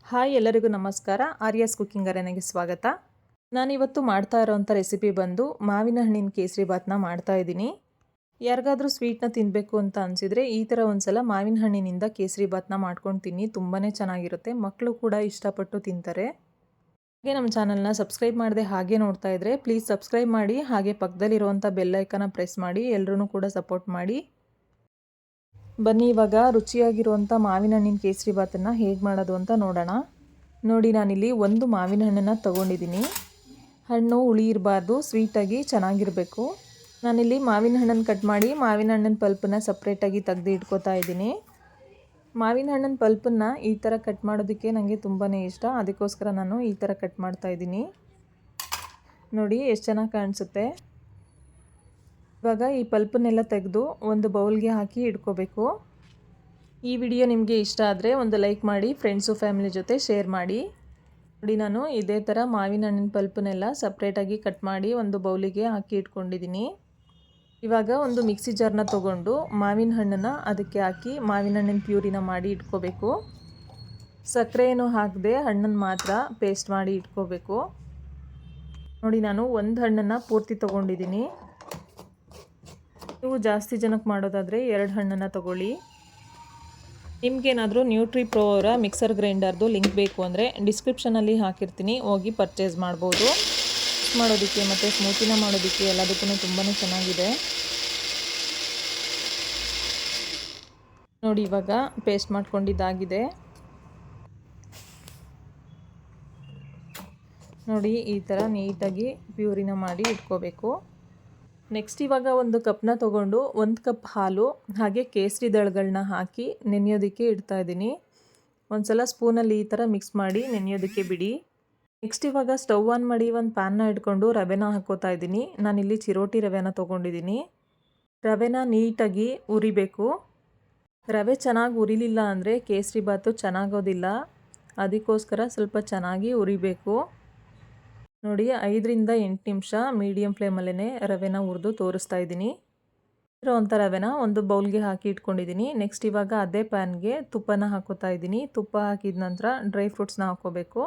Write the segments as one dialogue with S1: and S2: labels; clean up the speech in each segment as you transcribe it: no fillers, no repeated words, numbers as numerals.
S1: Hi ಎಲ್ಲರಿಗೂ ನಮಸ್ಕಾರ. Aryas cooking ಅರೇನೆಗೆ ಸ್ವಾಗತ. ನಾನಿವತ್ತು ಮಾಡ್ತಾ ಇರೋವಂಥ ರೆಸಿಪಿ ಬಂದು ಮಾವಿನ ಹಣ್ಣಿನ ಕೇಸರಿ ಬಾತ್ನ ಮಾಡ್ತಾ ಇದ್ದೀನಿ. ಯಾರಿಗಾದ್ರೂ ಸ್ವೀಟ್ನ ತಿನ್ನಬೇಕು ಅಂತ ಅನಿಸಿದರೆ ಈ ಥರ ಒಂದ್ಸಲ ಮಾವಿನ ಹಣ್ಣಿನಿಂದ ಕೇಸರಿ ಬಾತ್ನ ಮಾಡ್ಕೊಂಡು ತಿನ್ನಿ. ತುಂಬಾ ಚೆನ್ನಾಗಿರುತ್ತೆ. ಮಕ್ಕಳು ಕೂಡ ಇಷ್ಟಪಟ್ಟು ತಿಂತಾರೆ. ಹಾಗೆ ನಮ್ಮ ಚಾನಲ್ನ ಸಬ್ಸ್ಕ್ರೈಬ್ ಮಾಡದೆ ಹಾಗೆ ನೋಡ್ತಾ ಇದ್ದರೆ ಪ್ಲೀಸ್ ಸಬ್ಸ್ಕ್ರೈಬ್ ಮಾಡಿ. ಹಾಗೆ ಪಕ್ಕದಲ್ಲಿರುವಂಥ ಬೆಲ್ ಐಕನ್ನ ಪ್ರೆಸ್ ಮಾಡಿ. ಎಲ್ಲರೂ ಕೂಡ ಸಪೋರ್ಟ್ ಮಾಡಿ. ಬನ್ನಿ ಇವಾಗ ರುಚಿಯಾಗಿರುವಂಥ ಮಾವಿನ ಹಣ್ಣಿನ ಕೇಸರಿ ಬಾತನ್ನು ಹೇಗೆ ಮಾಡೋದು ಅಂತ ನೋಡೋಣ. ನೋಡಿ, ನಾನಿಲ್ಲಿ ಒಂದು ಮಾವಿನ ಹಣ್ಣನ್ನು ತೊಗೊಂಡಿದ್ದೀನಿ. ಹಣ್ಣು ಹುಳಿ ಇರಬಾರ್ದು, ಸ್ವೀಟಾಗಿ ಚೆನ್ನಾಗಿರಬೇಕು. ನಾನಿಲ್ಲಿ ಮಾವಿನ ಹಣ್ಣನ್ನು ಕಟ್ ಮಾಡಿ ಮಾವಿನ ಹಣ್ಣಿನ ಪಲ್ಪನ್ನು ಸಪ್ರೇಟಾಗಿ ತೆಗೆದು ಇಟ್ಕೋತಾ ಇದ್ದೀನಿ. ಮಾವಿನ ಹಣ್ಣಿನ ಪಲ್ಪನ್ನು ಈ ಥರ ಕಟ್ ಮಾಡೋದಕ್ಕೆ ನನಗೆ ತುಂಬಾ ಇಷ್ಟ. ಅದಕ್ಕೋಸ್ಕರ ನಾನು ಈ ಥರ ಕಟ್ ಮಾಡ್ತಾ ಇದ್ದೀನಿ. ನೋಡಿ ಎಷ್ಟು ಚೆನ್ನಾಗಿ ಕಾಣಿಸುತ್ತೆ. ಇವಾಗ ಈ ಪಲ್ಪನ್ನೆಲ್ಲ ತೆಗೆದು ಒಂದು ಬೌಲ್ಗೆ ಹಾಕಿ ಇಟ್ಕೋಬೇಕು. ಈ ವಿಡಿಯೋ ನಿಮಗೆ ಇಷ್ಟ ಆದರೆ ಒಂದು ಲೈಕ್ ಮಾಡಿ, ಫ್ರೆಂಡ್ಸು ಫ್ಯಾಮಿಲಿ ಜೊತೆ ಶೇರ್ ಮಾಡಿ. ನೋಡಿ, ನಾನು ಇದೇ ಥರ ಮಾವಿನ ಹಣ್ಣಿನ ಪಲ್ಪನ್ನೆಲ್ಲ ಸಪ್ರೇಟಾಗಿ ಕಟ್ ಮಾಡಿ ಒಂದು ಬೌಲಿಗೆ ಹಾಕಿ ಇಟ್ಕೊಂಡಿದ್ದೀನಿ. ಇವಾಗ ಒಂದು ಮಿಕ್ಸಿ ಜಾರ್ನ ತೊಗೊಂಡು ಮಾವಿನ ಹಣ್ಣನ್ನು ಅದಕ್ಕೆ ಹಾಕಿ ಮಾವಿನ ಹಣ್ಣಿನ ಪ್ಯೂರಿನ ಮಾಡಿ ಇಟ್ಕೋಬೇಕು. ಸಕ್ಕರೆ ಏನು ಹಾಕದೆ ಹಣ್ಣನ್ನು ಮಾತ್ರ ಪೇಸ್ಟ್ ಮಾಡಿ ಇಟ್ಕೋಬೇಕು. ನೋಡಿ, ನಾನು ಒಂದು ಹಣ್ಣನ್ನು ಪೂರ್ತಿ ತೊಗೊಂಡಿದ್ದೀನಿ. ನೀವು ಜಾಸ್ತಿ ಜನಕ್ಕೆ ಮಾಡೋದಾದರೆ 2 ಹಣ್ಣನ್ನು ತೊಗೊಳ್ಳಿ. ನಿಮಗೇನಾದರೂ ನ್ಯೂಟ್ರಿ ಪ್ರೋ ಅವರ ಮಿಕ್ಸರ್ ಗ್ರೈಂಡರ್ದು ಲಿಂಕ್ ಬೇಕು ಅಂದರೆ ಡಿಸ್ಕ್ರಿಪ್ಷನಲ್ಲಿ ಹಾಕಿರ್ತೀನಿ, ಹೋಗಿ ಪರ್ಚೇಸ್ ಮಾಡ್ಬೋದು. ಮಾಡೋದಕ್ಕೆ ಮತ್ತು ಸ್ಮೂತಿನ ಮಾಡೋದಕ್ಕೆ ಎಲ್ಲದಕ್ಕೂ ತುಂಬಾ ಚೆನ್ನಾಗಿದೆ. ನೋಡಿ, ಇವಾಗ ಪೇಸ್ಟ್ ಮಾಡ್ಕೊಂಡಿದ್ದಾಗಿದೆ. ನೋಡಿ, ಈ ಥರ ನೀಟಾಗಿ ಪ್ಯೂರಿನ ಮಾಡಿ ಇಟ್ಕೋಬೇಕು. ನೆಕ್ಸ್ಟ್ ಇವಾಗ ಒಂದು ಕಪ್ನ ತೊಗೊಂಡು 1 ಕಪ್ ಹಾಲು ಹಾಗೆ ಕೇಸರಿ ದಳಗಳನ್ನ ಹಾಕಿ ನೆನೆಯೋದಕ್ಕೆ ಇಡ್ತಾ ಇದ್ದೀನಿ. ಒಂದು ಸಲ ಸ್ಪೂನಲ್ಲಿ ಈ ಥರ ಮಿಕ್ಸ್ ಮಾಡಿ ನೆನೆಯೋದಕ್ಕೆ ಬಿಡಿ. ನೆಕ್ಸ್ಟ್ ಇವಾಗ ಸ್ಟವ್ ಆನ್ ಮಾಡಿ ಒಂದು ಪ್ಯಾನ್ನ ಇಟ್ಕೊಂಡು ರವೆನ ಹಾಕೋತಾ ಇದ್ದೀನಿ. ನಾನಿಲ್ಲಿ ಚಿರೋಟಿ ರವೆನ ತೊಗೊಂಡಿದ್ದೀನಿ. ರವೆನ ನೀಟಾಗಿ ಉರಿಬೇಕು. ರವೆ ಚೆನ್ನಾಗಿ ಉರಿಲಿಲ್ಲ ಅಂದರೆ ಕೇಸರಿ ಬಾತು ಚೆನ್ನಾಗೋದಿಲ್ಲ. ಅದಕ್ಕೋಸ್ಕರ ಸ್ವಲ್ಪ ಚೆನ್ನಾಗಿ ಉರಿಬೇಕು. ನೋಡಿ, 5ರಿಂದ 8 ನಿಮಿಷ ಮೀಡಿಯಮ್ ಫ್ಲೇಮಲ್ಲೇ ರವೆನ ಹುರಿದು ತೋರಿಸ್ತಾ ಇದ್ದೀನಿ. ಇರೋವಂಥ ರವೆನ ಒಂದು ಬೌಲ್ಗೆ ಹಾಕಿ ಇಟ್ಕೊಂಡಿದ್ದೀನಿ. ನೆಕ್ಸ್ಟ್ ಇವಾಗ ಅದೇ ಪ್ಯಾನ್ಗೆ ತುಪ್ಪನ ಹಾಕೋತಾ ಇದ್ದೀನಿ. ತುಪ್ಪ ಹಾಕಿದ ನಂತರ ಡ್ರೈ ಫ್ರೂಟ್ಸ್ನ ಹಾಕೋಬೇಕು.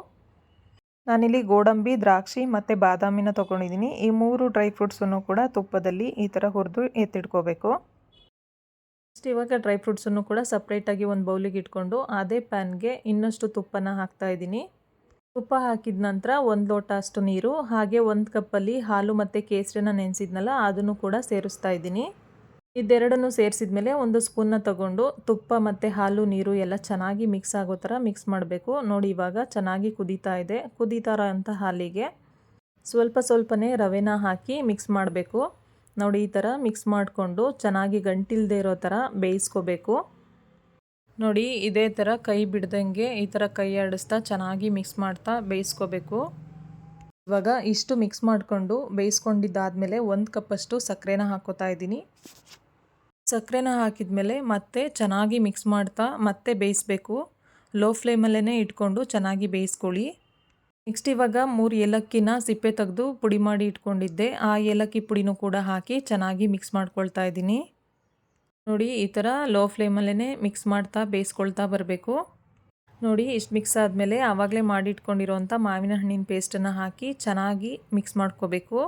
S1: ನಾನಿಲ್ಲಿ ಗೋಡಂಬಿ, ದ್ರಾಕ್ಷಿ ಮತ್ತು ಬಾದಾಮಿನ ತೊಗೊಂಡಿದ್ದೀನಿ. ಈ 3 ಡ್ರೈ ಫ್ರೂಟ್ಸನ್ನು ಕೂಡ ತುಪ್ಪದಲ್ಲಿ ಈ ಥರ ಹುರಿದು ಎತ್ತಿಟ್ಕೋಬೇಕು. ನೆಕ್ಸ್ಟ್ ಇವಾಗ ಡ್ರೈ ಫ್ರೂಟ್ಸನ್ನು ಕೂಡ ಸಪ್ರೇಟಾಗಿ ಒಂದು ಬೌಲಿಗೆ ಇಟ್ಕೊಂಡು ಅದೇ ಪ್ಯಾನ್ಗೆ ಇನ್ನಷ್ಟು ತುಪ್ಪನ ಹಾಕ್ತಾ ಇದ್ದೀನಿ. ತುಪ್ಪ ಹಾಕಿದ ನಂತರ 1 ಲೋಟ ಅಷ್ಟು ನೀರು ಹಾಗೆ 1 ಕಪ್ಪಲ್ಲಿ ಹಾಲು ಮತ್ತು ಕೇಸರಿನ ನೆನೆಸಿದ್ನಲ್ಲ ಅದನ್ನು ಕೂಡ ಸೇರಿಸ್ತಾ ಇದ್ದೀನಿ. ಇದೆರಡನ್ನು ಸೇರಿಸಿದ ಮೇಲೆ ಒಂದು ಸ್ಪೂನ್ನ ತಗೊಂಡು ತುಪ್ಪ ಮತ್ತು ಹಾಲು ನೀರು ಎಲ್ಲ ಚೆನ್ನಾಗಿ ಮಿಕ್ಸ್ ಆಗೋ ಥರ ಮಿಕ್ಸ್ ಮಾಡಬೇಕು. ನೋಡಿ, ಇವಾಗ ಚೆನ್ನಾಗಿ ಕುದೀತಾ ಇದೆ. ಕುದೀತಾ ಇರೋಂಥ ಹಾಲಿಗೆ ಸ್ವಲ್ಪನೇ ರವೆನ ಹಾಕಿ ಮಿಕ್ಸ್ ಮಾಡಬೇಕು. ನೋಡಿ, ಈ ಥರ ಮಿಕ್ಸ್ ಮಾಡಿಕೊಂಡು ಚೆನ್ನಾಗಿ ಗಂಟಿಲ್ದೇ ಇರೋ ಥರ ಬೇಯಿಸ್ಕೋಬೇಕು. ನೋಡಿ, ಇದೇ ಥರ ಕೈ ಬಿಡ್ದಂಗೆ ಈ ಥರ ಕೈ ಆಡಿಸ್ತಾ ಚೆನ್ನಾಗಿ ಮಿಕ್ಸ್ ಮಾಡ್ತಾ ಬೇಯಿಸ್ಕೋಬೇಕು. ಇವಾಗ ಇಷ್ಟು ಮಿಕ್ಸ್ ಮಾಡಿಕೊಂಡು ಬೇಯಿಸ್ಕೊಂಡಿದ್ದಾದಮೇಲೆ 1 ಕಪ್ಪಷ್ಟು ಸಕ್ಕರೆನ ಹಾಕೋತಾ ಇದ್ದೀನಿ. ಸಕ್ಕರೆನ ಹಾಕಿದ ಮೇಲೆ ಮತ್ತೆ ಚೆನ್ನಾಗಿ ಮಿಕ್ಸ್ ಮಾಡ್ತಾ ಮತ್ತೆ ಬೇಯಿಸ್ಬೇಕು. ಲೋ ಫ್ಲೇಮಲ್ಲೇ ಇಟ್ಕೊಂಡು ಚೆನ್ನಾಗಿ ಬೇಯಿಸ್ಕೊಳ್ಳಿ. ನೆಕ್ಸ್ಟ್ ಇವಾಗ 3 ಏಲಕ್ಕಿನ ಸಿಪ್ಪೆ ತೆಗೆದು ಪುಡಿ ಮಾಡಿ ಇಟ್ಕೊಂಡಿದ್ದೆ. ಆ ಏಲಕ್ಕಿ ಪುಡಿನೂ ಕೂಡ ಹಾಕಿ ಚೆನ್ನಾಗಿ ಮಿಕ್ಸ್ ಮಾಡ್ಕೊಳ್ತಾ ಇದ್ದೀನಿ. ನೋಡಿ, ಈ ಥರ ಲೋ ಫ್ಲೇಮಲ್ಲೇ ಮಿಕ್ಸ್ ಮಾಡ್ತಾ ಬೇಯಿಸ್ಕೊಳ್ತಾ ಬರಬೇಕು. ನೋಡಿ, ಇಷ್ಟು ಮಿಕ್ಸ್ ಆದಮೇಲೆ ಆವಾಗಲೇ ಮಾಡಿಟ್ಕೊಂಡಿರೋಂಥ ಮಾವಿನ ಹಣ್ಣಿನ ಪೇಸ್ಟನ್ನು ಹಾಕಿ ಚೆನ್ನಾಗಿ ಮಿಕ್ಸ್ ಮಾಡ್ಕೋಬೇಕು.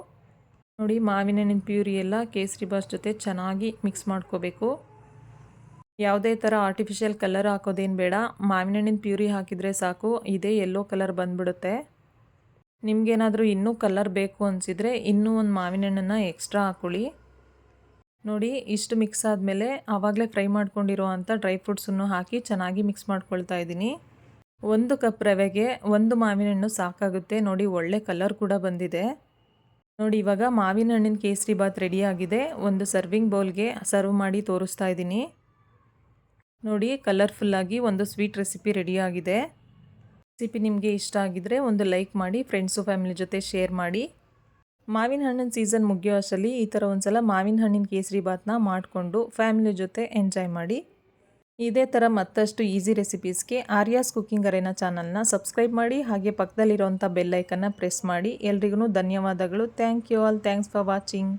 S1: ನೋಡಿ, ಮಾವಿನ ಹಣ್ಣಿನ ಪ್ಯೂರಿ ಎಲ್ಲ ಕೇಸರಿ ಬಾತ್ ಜೊತೆ ಚೆನ್ನಾಗಿ ಮಿಕ್ಸ್ ಮಾಡ್ಕೋಬೇಕು. ಯಾವುದೇ ಥರ ಆರ್ಟಿಫಿಷಿಯಲ್ ಕಲರ್ ಹಾಕೋದೇನು ಬೇಡ. ಮಾವಿನ ಹಣ್ಣಿನ ಪ್ಯೂರಿ ಹಾಕಿದರೆ ಸಾಕು, ಇದೇ ಯೆಲ್ಲೋ ಕಲರ್ ಬಂದುಬಿಡುತ್ತೆ. ನಿಮಗೇನಾದರೂ ಇನ್ನೂ ಕಲರ್ ಬೇಕು ಅನಿಸಿದರೆ ಇನ್ನೂ ಒಂದು ಮಾವಿನ ಹಣ್ಣನ್ನು ಎಕ್ಸ್ಟ್ರಾ ಹಾಕ್ಕೊಳ್ಳಿ. ನೋಡಿ, ಇಷ್ಟು ಮಿಕ್ಸ್ ಆದಮೇಲೆ ಆವಾಗಲೇ ಫ್ರೈ ಮಾಡ್ಕೊಂಡಿರೋ ಅಂಥ ಡ್ರೈ ಫ್ರೂಟ್ಸನ್ನು ಹಾಕಿ ಚೆನ್ನಾಗಿ ಮಿಕ್ಸ್ ಮಾಡ್ಕೊಳ್ತಾ ಇದ್ದೀನಿ. 1 ಕಪ್ ರವೆಗೆ 1 ಮಾವಿನ ಹಣ್ಣು ಸಾಕಾಗುತ್ತೆ. ನೋಡಿ, ಒಳ್ಳೆ ಕಲರ್ ಕೂಡ ಬಂದಿದೆ. ನೋಡಿ, ಇವಾಗ ಮಾವಿನ ಹಣ್ಣಿನ ಕೇಸರಿ ಬಾತ್ ರೆಡಿಯಾಗಿದೆ. ಒಂದು ಸರ್ವಿಂಗ್ ಬೌಲ್ಗೆ ಸರ್ವ್ ಮಾಡಿ ತೋರಿಸ್ತಾ ಇದ್ದೀನಿ. ನೋಡಿ, ಕಲರ್ಫುಲ್ಲಾಗಿ ಒಂದು ಸ್ವೀಟ್ ರೆಸಿಪಿ ರೆಡಿಯಾಗಿದೆ. ರೆಸಿಪಿ ನಿಮಗೆ ಇಷ್ಟ ಆಗಿದರೆ ಒಂದು ಲೈಕ್ ಮಾಡಿ, ಫ್ರೆಂಡ್ಸು ಫ್ಯಾಮಿಲಿ ಜೊತೆ ಶೇರ್ ಮಾಡಿ. ಮಾವಿನ ಹಣ್ಣಿನ ಸೀಸನ್ ಮುಗಿಯೋ ಅಷ್ಟರಲ್ಲಿ ಈ ಥರ ಒಂದ್ಸಲ ಮಾವಿನ ಹಣ್ಣಿನ ಕೇಸರಿ ಬಾತ್ನ ಮಾಡಿಕೊಂಡು ಫ್ಯಾಮಿಲಿ ಜೊತೆ ಎಂಜಾಯ್ ಮಾಡಿ. ಇದೇ ಥರ ಮತ್ತಷ್ಟು ಈಸಿ ರೆಸಿಪೀಸ್ಗೆ ಆರ್ಯಾಸ್ ಕುಕಿಂಗ್ ಅರೇನಾ ಚಾನಲ್ನ ಸಬ್ಸ್ಕ್ರೈಬ್ ಮಾಡಿ. ಹಾಗೆ ಪಕ್ಕದಲ್ಲಿರೋಂಥ ಬೆಲ್ ಐಕನ್ನ ಪ್ರೆಸ್ ಮಾಡಿ. ಎಲ್ರಿಗೂ ಧನ್ಯವಾದಗಳು. Thank you all. Thanks for watching.